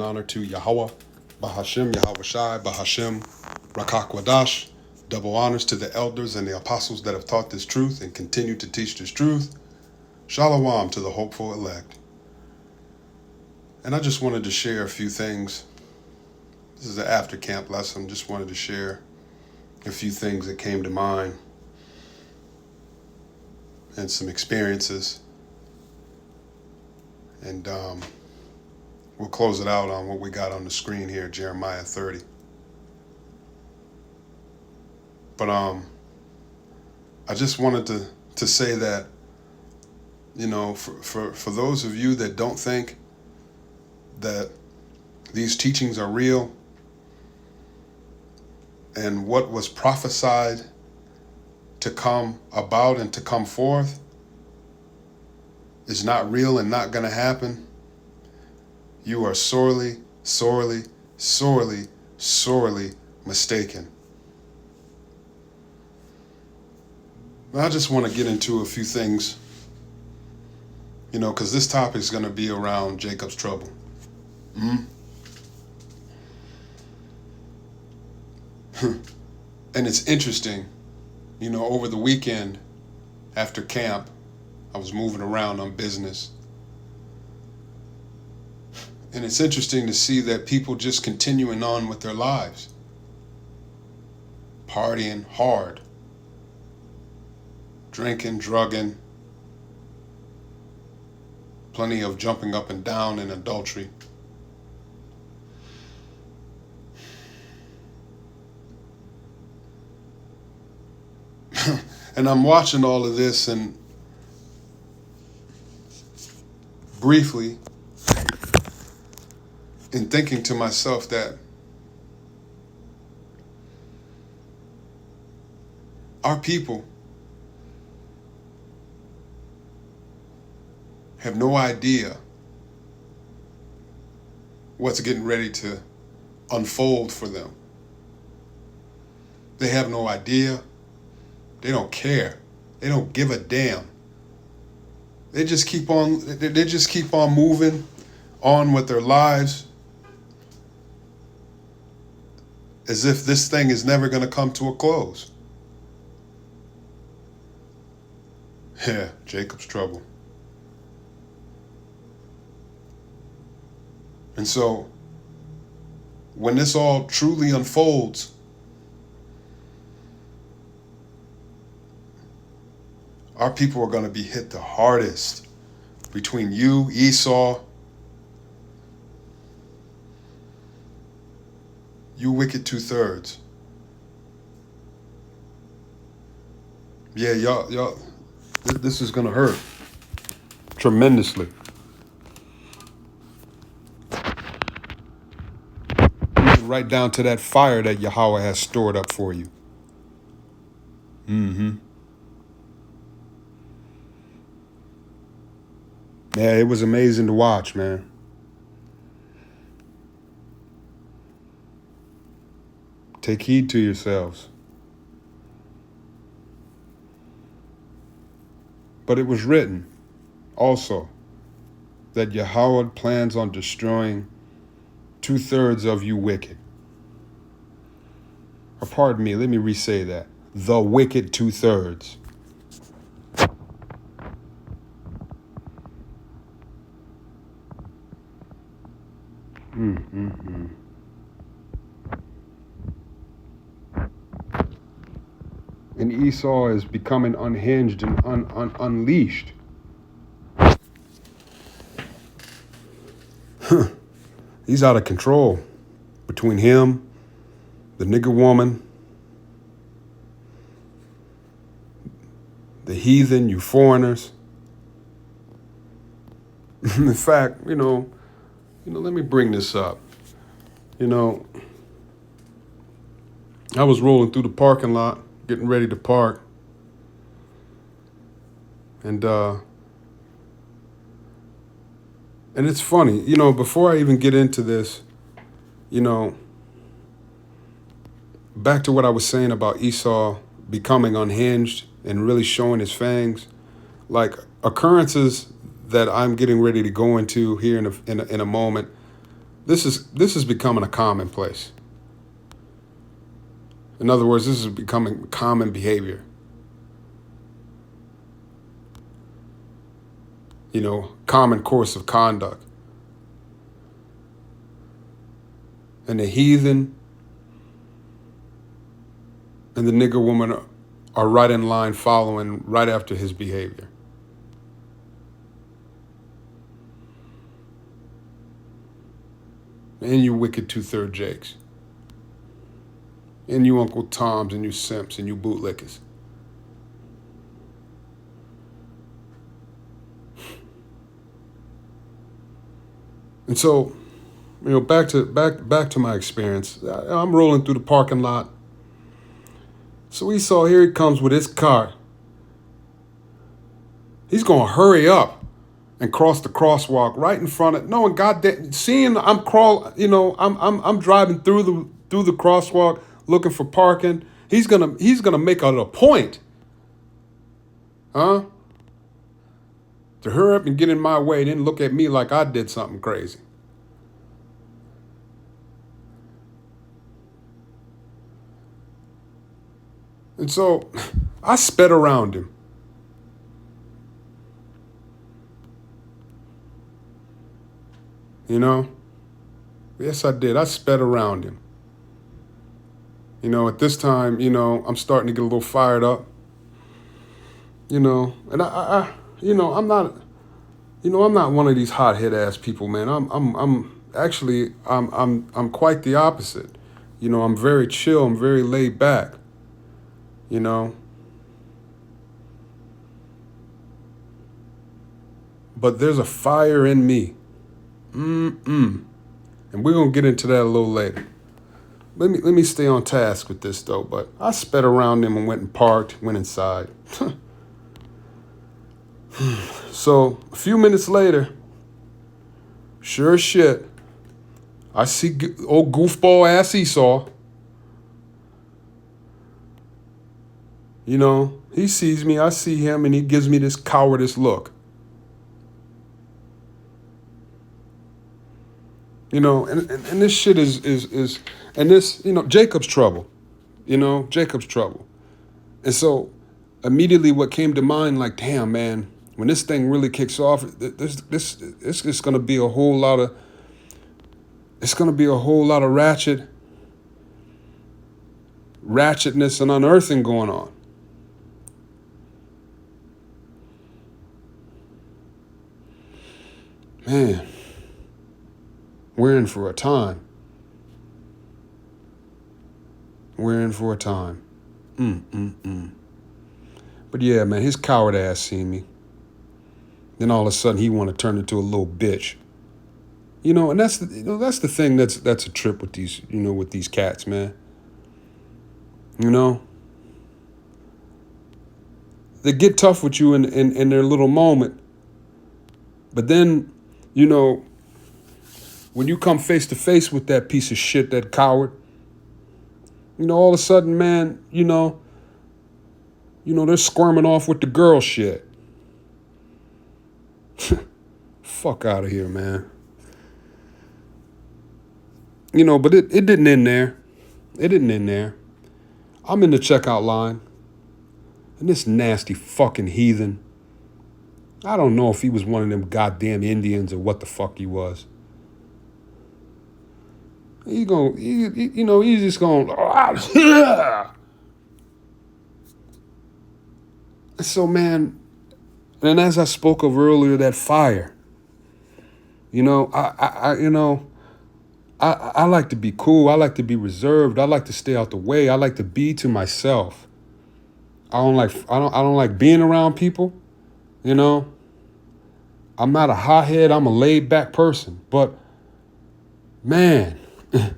Honor to Yahweh, Bahashem, Yahweh Shai, Bahashem, Rakakwadash. Double honors to the elders and the apostles that have taught this truth and continue to teach this truth. Shalom to the hopeful elect. And I just wanted to share a few things. This is an after camp lesson. Just wanted to share a few things that came to mind and some experiences. And we'll close it out on what we got on the screen here, Jeremiah 30. But I just wanted to say that, you know, for those of you that don't think that these teachings are real and what was prophesied to come about and to come forth is not real and not going to happen, you are sorely, sorely, sorely, sorely mistaken. I just want to get into a few things, you know, because this topic is going to be around Jacob's trouble. And it's interesting, you know, over the weekend after camp, I was moving around on business. And it's interesting to see that people just continuing on with their lives, partying hard, drinking, drugging, plenty of jumping up and down in adultery. And I'm watching all of this and briefly and thinking to myself that our people have no idea what's getting ready to unfold for them. They have no idea. They don't care. They don't give a damn. They just keep on moving on with their lives as if this thing is never going to come to a close. Yeah, Jacob's trouble. And so, when this all truly unfolds, our people are going to be hit the hardest between you, Esau, you wicked 2/3. Yeah, y'all, this is going to hurt tremendously. Right down to that fire that Yahweh has stored up for you. Yeah, it was amazing to watch, man. Take heed to yourselves. But it was written also that Yahweh plans on destroying 2/3 of you wicked. Or pardon me, let me re-say that. The wicked 2/3. And Esau is becoming unhinged and unleashed. He's out of control between him, the nigger woman, the heathen, you foreigners. In fact, you know, let me bring this up. You know, I was rolling through the parking lot, getting ready to park. And it's funny, you know, before I even get into this, you know, back to what I was saying about Esau becoming unhinged and really showing his fangs, like occurrences that I'm getting ready to go into here in a moment This is becoming a commonplace. In other words, this is becoming common behavior. Common course of conduct. And the heathen and the nigger woman are right in line following right after his behavior. And you wicked 2/3 Jakes. And you Uncle Toms and you simps and you bootlickers. And so, back to my experience. I'm rolling through the parking lot. So we saw, here he comes with his car. He's gonna hurry up and cross the crosswalk right in front of, knowing goddamn, seeing I'm I'm driving through the crosswalk looking for parking. He's gonna make it a point, huh? To hurry up and get in my way, then look at me like I did something crazy. And so I sped around him. Yes, I did. I sped around him. At this time, I'm starting to get a little fired up. And I'm not, I'm not one of these hothead ass people, man. I'm quite the opposite. I'm very chill. I'm very laid back. But there's a fire in me. And we're gonna get into that a little later. Let me stay on task with this though. But I sped around him and went and parked, went inside. So a few minutes later, sure as shit, I see old goofball ass Esau. He sees me, I see him, and he gives me this cowardice look. And this shit is and this, Jacob's trouble. Jacob's trouble. And so immediately what came to mind, like, damn, man, when this thing really kicks off, this is gonna be a whole lot of ratchetness and unearthing going on. Man, we're in for a time. We're in for a time. But yeah, man, his coward ass seen me. Then all of a sudden he want to turn into a little bitch. And that's the thing that's a trip with these, with these cats, man. They get tough with you in their little moment. But then, when you come face to face with that piece of shit, that coward, all of a sudden, man, they're squirming off with the girl shit. Fuck out of here, man. But it didn't end there. It didn't end there. I'm in the checkout line, and this nasty fucking heathen, I don't know if he was one of them goddamn Indians or what the fuck he was. He's just going, so, man, and as I spoke of earlier, that fire, I like to be cool. I like to be reserved. I like to stay out the way. I like to be to myself. I don't like being around people. I'm not a hothead. I'm a laid back person. But man, the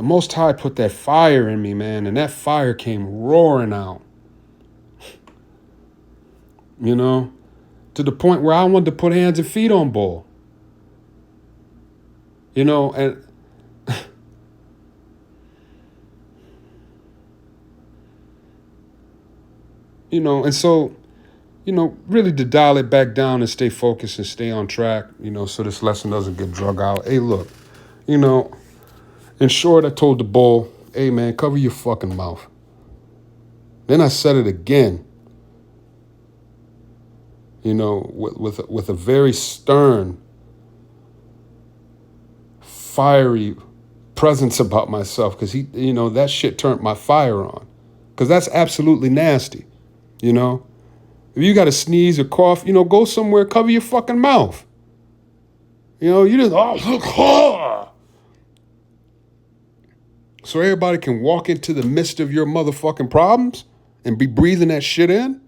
Most High put that fire in me, man, and that fire came roaring out. To the point where I wanted to put hands and feet on Bull. And and so really to dial it back down and stay focused and stay on track, so this lesson doesn't get drug out. Hey, look, you know, in short, I told the bull, hey, man, cover your fucking mouth. Then I said it again, with a very stern, fiery presence about myself, because that shit turned my fire on, because that's absolutely nasty. If you got to sneeze or cough, go somewhere, cover your fucking mouth. You just, so everybody can walk into the midst of your motherfucking problems and be breathing that shit in.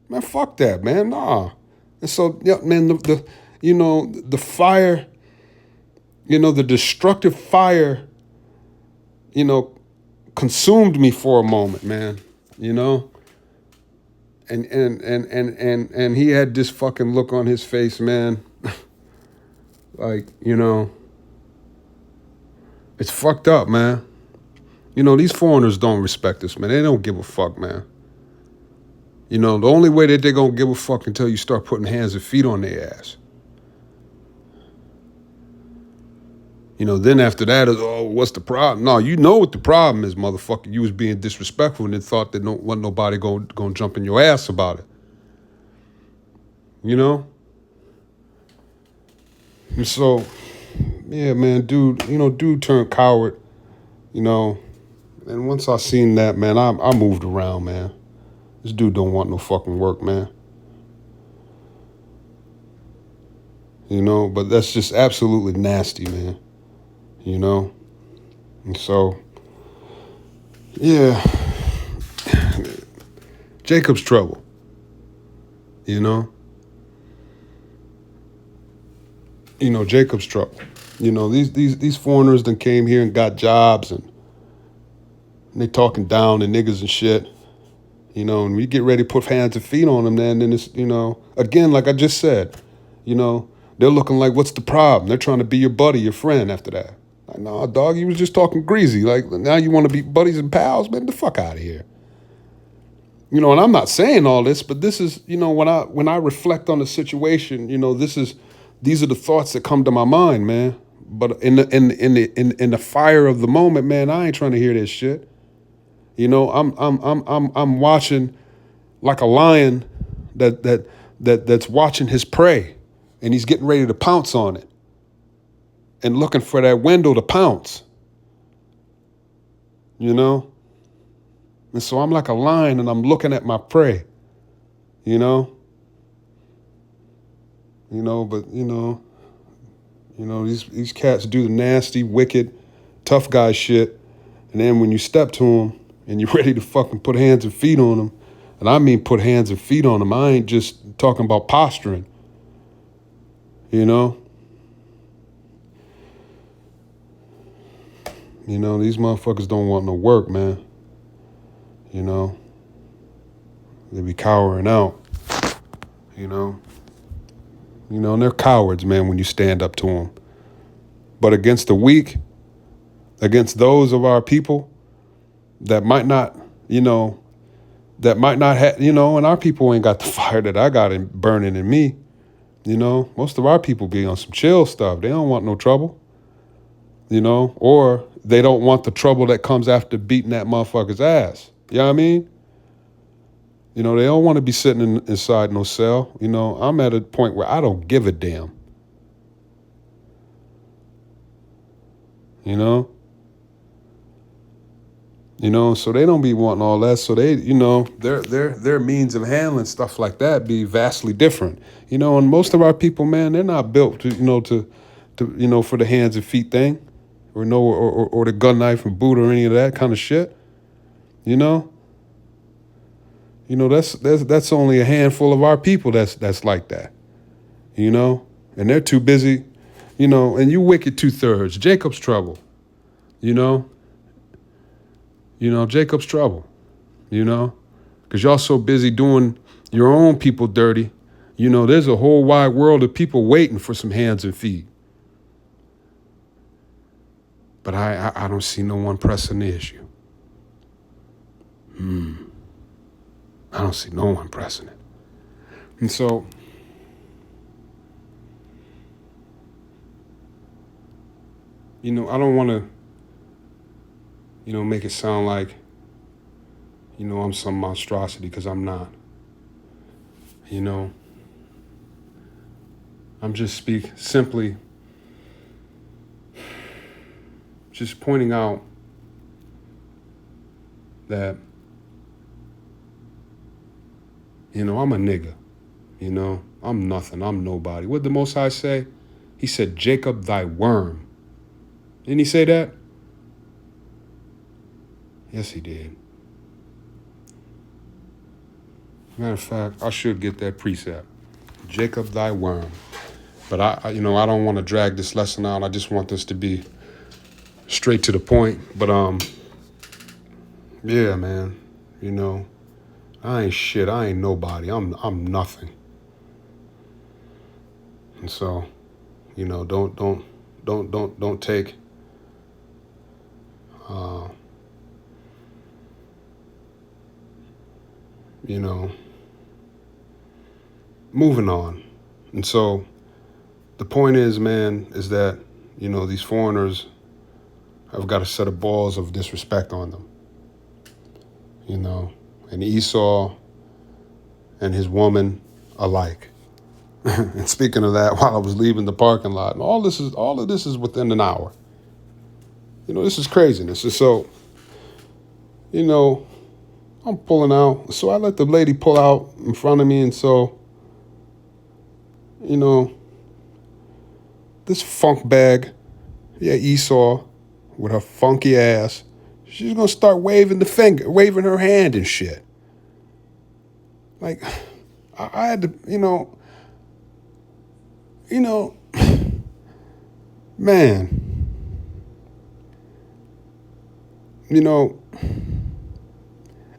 Man, fuck that, man. Nah. And so, yeah, man, the fire, the destructive fire, consumed me for a moment, man. And he had this fucking look on his face, man. Like, it's fucked up, man. These foreigners don't respect us, man. They don't give a fuck, man. The only way that they're going to give a fuck until you start putting hands and feet on their ass. Then after that is, oh, what's the problem? No, you know what the problem is, motherfucker. You was being disrespectful and then thought that wasn't nobody going to jump in your ass about it. And so, yeah, man, dude turned coward, And once I seen that, man, I moved around, man. This dude don't want no fucking work, man. But that's just absolutely nasty, man. And so, yeah, Jacob's trouble, Jacob's trouble. These foreigners that came here and got jobs and they talking down to niggas and shit, and we get ready to put hands and feet on them, man. Then it's, again, like I just said, they're looking like, what's the problem? They're trying to be your buddy, your friend after that. Like, nah, dog, you was just talking greasy. Like, now you want to be buddies and pals? Man, the fuck out of here. And I'm not saying all this, but this is, when I reflect on the situation, these are the thoughts that come to my mind, man. But in the fire of the moment, man, I ain't trying to hear this shit. I'm watching like a lion that's watching his prey, and he's getting ready to pounce on it, and looking for that window to pounce. And so I'm like a lion, and I'm looking at my prey. But these cats do the nasty, wicked, tough guy shit, and then when you step to them and you're ready to fucking put hands and feet on them, and I mean put hands and feet on them, I ain't just talking about posturing. These motherfuckers don't want no work, man. They be cowering out. And they're cowards, man, when you stand up to them. But against the weak, against those of our people that might not have, and our people ain't got the fire that I got burning in me. Most of our people be on some chill stuff. They don't want no trouble, or they don't want the trouble that comes after beating that motherfucker's ass. You know what I mean? They don't want to be sitting inside no cell. I'm at a point where I don't give a damn. So they don't be wanting all that. So they, their means of handling stuff like that be vastly different. And most of our people, man, they're not built to, for the hands and feet thing, or the gun, knife and boot or any of that kind of shit. That's only a handful of our people that's like that. And they're too busy, and you wicked 2/3. Jacob's trouble. Jacob's trouble, because y'all so busy doing your own people dirty. There's a whole wide world of people waiting for some hands and feet. But I don't see no one pressing the issue. I don't see no one pressing it. And so, I don't want to, make it sound like, I'm some monstrosity, because I'm not. You know, I'm just simply just pointing out that, I'm a nigga. I'm nothing. I'm nobody. What did the Most High say? He said, Jacob, thy worm. Didn't he say that? Yes, he did. Matter of fact, I should get that precept. Jacob, thy worm. But I don't want to drag this lesson out. I just want this to be straight to the point. But yeah, man. I ain't shit. I ain't nobody. I'm nothing. And so, don't take moving on. And so the point is, man, is that, these foreigners have got a set of balls of disrespect on them. And Esau and his woman alike. And speaking of that, while I was leaving the parking lot, and all of this is within an hour. This is craziness. And so, I'm pulling out. So I let the lady pull out in front of me. And so, this funk bag, Esau, with her funky ass, she's going to start waving her hand and shit. Like, I had to, man,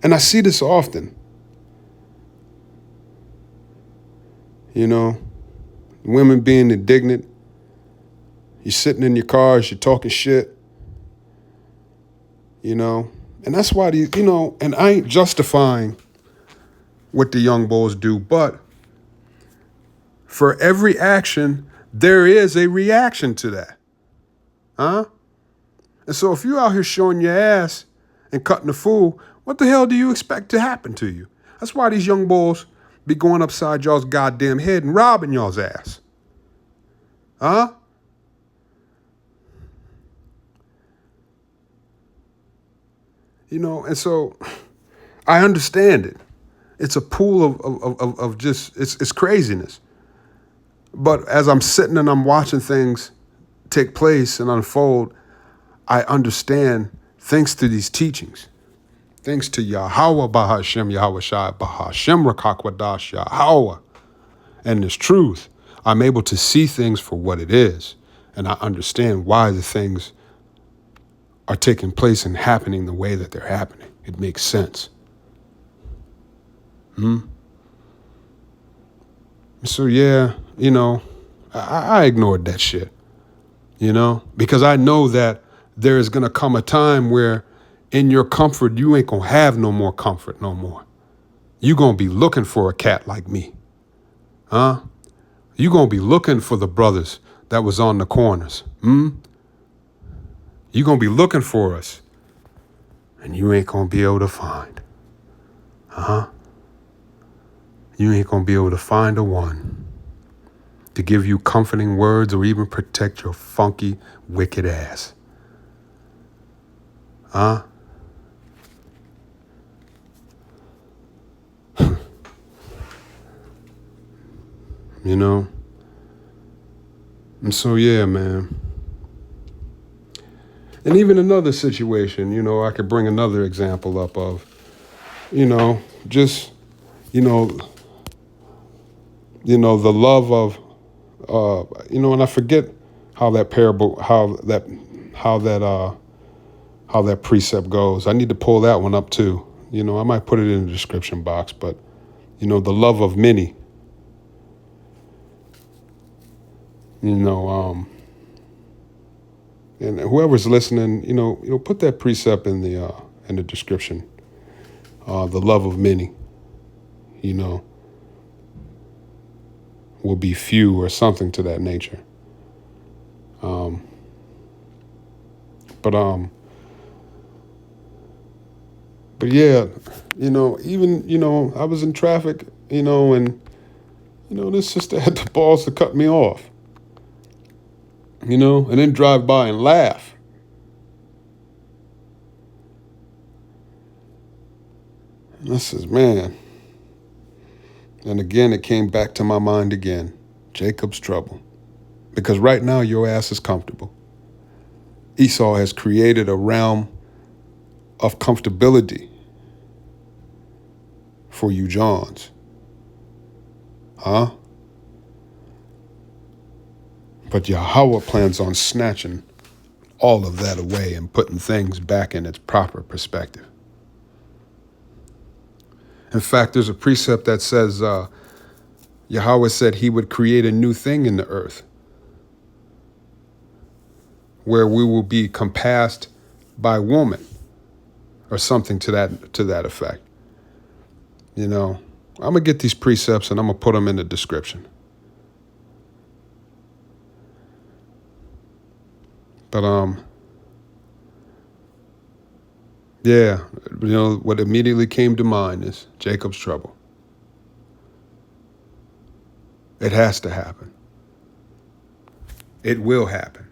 and I see this often, women being indignant. You're sitting in your cars, you're talking shit, and that's why and I ain't justifying what the young bulls do, but for every action, there is a reaction to that. Huh? And so if you out here showing your ass and cutting the fool, what the hell do you expect to happen to you? That's why these young bulls be going upside y'all's goddamn head and robbing y'all's ass. Huh? And so I understand it. It's a pool of just, it's craziness. But as I'm sitting and I'm watching things take place and unfold, I understand, thanks to these teachings, thanks to Yahweh Bahashem, Yahweh Shai Bahashem Rakakwadash Yahweh, and this truth, I'm able to see things for what it is. And I understand why the things are taking place and happening the way that they're happening. It makes sense. So yeah, I ignored that shit, because I know that there is going to come a time where in your comfort, you ain't going to have no more comfort no more. You going to be looking for a cat like me. Huh? You going to be looking for the brothers that was on the corners. You going to be looking for us, and you ain't going to be able to find. Huh? You ain't going to be able to find a one to give you comforting words or even protect your funky, wicked ass. Huh? And so, yeah, man. And even another situation, I could bring another example up of, just, the love of, and I forget how that parable, how that precept goes. I need to pull that one up too. I might put it in the description box, but, the love of many, and whoever's listening, put that precept in the description. The love of many, will be few or something to that nature. Um, but but yeah, even I was in traffic, and this sister had the balls to cut me off, and then drive by and laugh. And I says, man. And again, it came back to my mind again. Jacob's trouble. Because right now, your ass is comfortable. Esau has created a realm of comfortability for you Johns. Huh? But Yahweh plans on snatching all of that away and putting things back in its proper perspective. In fact, there's a precept that says Yahweh said he would create a new thing in the earth where we will be compassed by woman or something to that effect. I'm going to get these precepts and I'm going to put them in the description. But yeah, what immediately came to mind is Jacob's trouble. It has to happen. It will happen.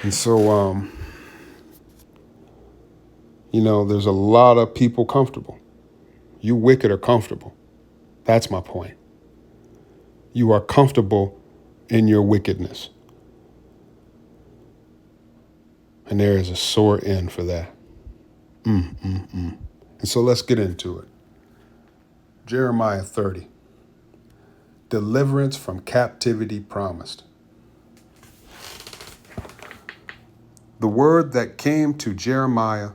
And so, there's a lot of people comfortable. You wicked are comfortable. That's my point. You are comfortable in your wickedness. And there is a sore end for that. And so let's get into it. Jeremiah 30. Deliverance from captivity promised. The word that came to Jeremiah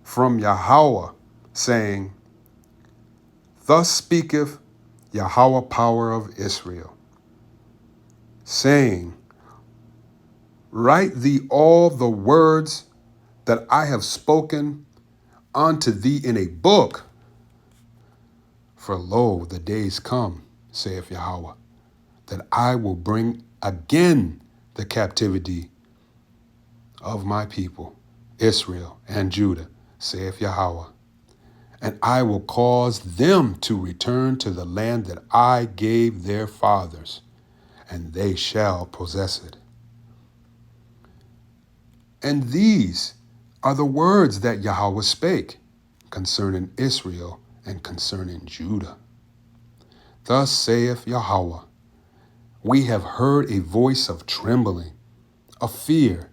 from Yahweh, saying, Thus speaketh Yahweh power of Israel, saying, Write thee all the words that I have spoken unto thee in a book. For lo, the days come, saith Yahweh, that I will bring again the captivity of my people, Israel and Judah, saith Yahweh. And I will cause them to return to the land that I gave their fathers, and they shall possess it. And these are the words that Yahweh spake concerning Israel and concerning Judah. Thus saith Yahweh, we have heard a voice of trembling, of fear,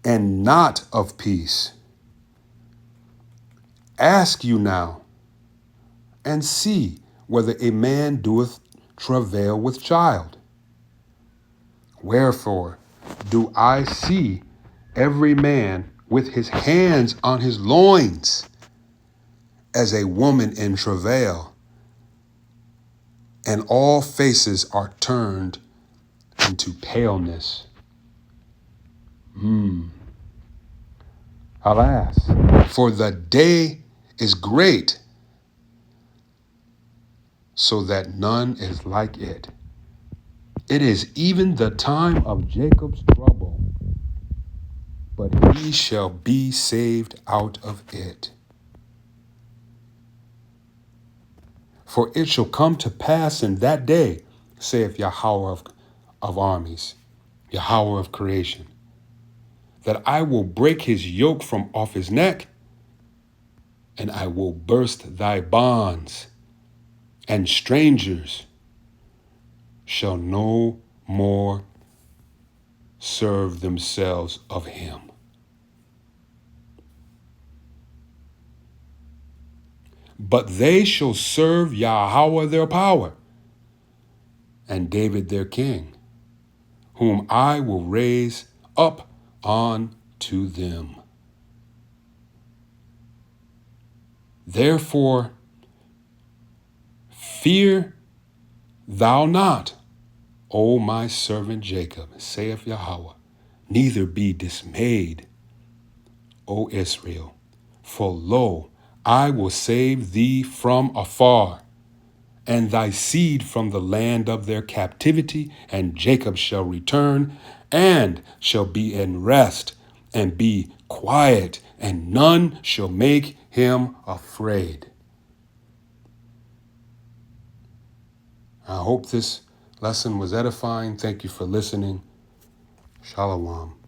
and not of peace. Ask you now, and see whether a man doeth travail with child. Wherefore do I see every man with his hands on his loins, as a woman in travail, and all faces are turned into paleness. Alas, for the day is great, so that none is like it. It is even the time of Jacob's trouble, but he shall be saved out of it. For it shall come to pass in that day, saith Yahweh of armies, Yahweh of creation, that I will break his yoke from off his neck, and I will burst thy bonds, and strangers shall no more serve themselves of him. But they shall serve Yahweh their power, and David their king, whom I will raise up unto them. Therefore, fear thou not, O my servant Jacob, saith Yahweh, neither be dismayed, O Israel, for lo, I will save thee from afar, and thy seed from the land of their captivity, and Jacob shall return, and shall be in rest, and be quiet, and none shall make him afraid. I hope this lesson was edifying. Thank you for listening. Shalom.